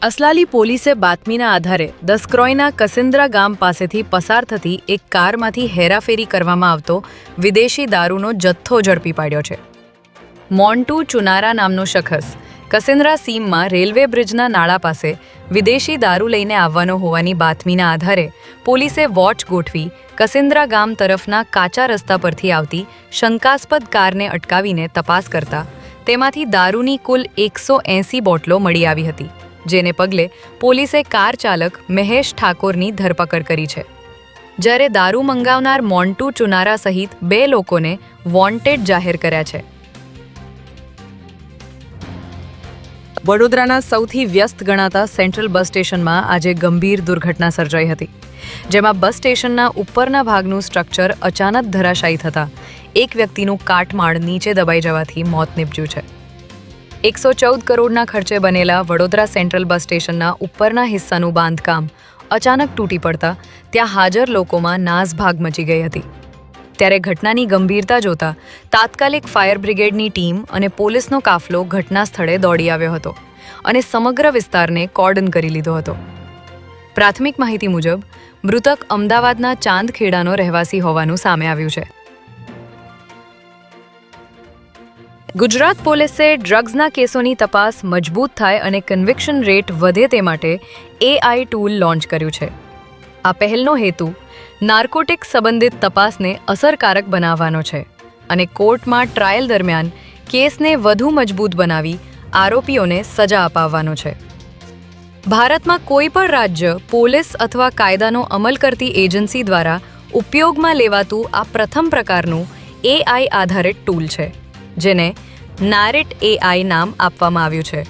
અસલાલી પોલીસે બાતમીના આધારે દસક્રોઈના કસિન્દ્રા ગામ પાસેથી પસાર થતી એક કારમાંથી હેરાફેરી કરવામાં આવતો વિદેશી દારૂનો જથ્થો ઝડપી પાડ્યો છે. મોન્ટુ ચુનારા નામનો શખ્સ કસિન્દ્રા સીમમાં રેલવે બ્રિજના નાળા પાસે વિદેશી દારૂ લઈને આવવાનો હોવાની બાતમીના આધારે પોલીસે વોચ ગોઠવી કસિન્દ્રા ગામ તરફના કાચા રસ્તા પરથી આવતી શંકાસ્પદ કારને અટકાવીને તપાસ કરતા તેમાંથી દારૂની કુલ 180 બોટલો મળી આવી હતી, જેને પગલે પોલીસે કાર ચાલક મહેશ ઠાકોરની ધરપકડ કરી છે. જ્યારે દારૂ મંગાવનાર મોન્ટુ ચુનારા સહિત 2 લોકોને વોન્ટેડ જાહેર કર્યા છે. વડોદરાના સૌથી વ્યસ્ત ગણાતા સેન્ટ્રલ બસ સ્ટેશનમાં આજે ગંભીર દુર્ઘટના સર્જાઈ હતી, જેમાં બસ સ્ટેશનના ઉપરના ભાગનું સ્ટ્રક્ચર અચાનક ધરાશાયી થતાં એક વ્યક્તિનું કાટમાળ નીચે દબાઈ જવાથી મોત નીપજ્યું છે. 114 કરોડના ખર્ચે બનેલા વડોદરા સેન્ટ્રલ બસ સ્ટેશનના ઉપરના હિસ્સાનું બાંધકામ અચાનક તૂટી પડતા ત્યાં હાજર લોકોમાં નાસભાગ મચી ગઈ હતી. ત્યારે ઘટનાની ગંભીરતા જોતા તાત્કાલિક ફાયર બ્રિગેડની ટીમ અને પોલીસનો કાફલો ઘટના સ્થળે દોડી આવ્યો હતો અને સમગ્ર વિસ્તારને કોર્ડન કરી લીધો હતો. પ્રાથમિક માહિતી મુજબ મૃતક અમદાવાદના ચાંદખેડાનો રહેવાસી હોવાનું સામે આવ્યું છે. ગુજરાત પોલીસે ડ્રગ્સના કેસોની તપાસ મજબૂત થાય અને કન્વિક્શન રેટ વધે તે માટે AI ટૂલ લોન્ચ કર્યું છે. આ પહેલનો હેતુ નાર્કોટિક સંબંધિત તપાસને અસરકારક બનાવવાનો છે અને કોર્ટમાં ટ્રાયલ દરમિયાન કેસને વધુ મજબૂત બનાવી આરોપીઓને સજા અપાવવાનો છે. ભારતમાં કોઈ પણ રાજ્ય પોલીસ અથવા કાયદાનો અમલ કરતી એજન્સી દ્વારા ઉપયોગમાં લેવાતું આ પ્રથમ પ્રકારનું AI આધારિત ટૂલ છે, જેને નારેટ AI નામ આપવામાં આવ્યું છે.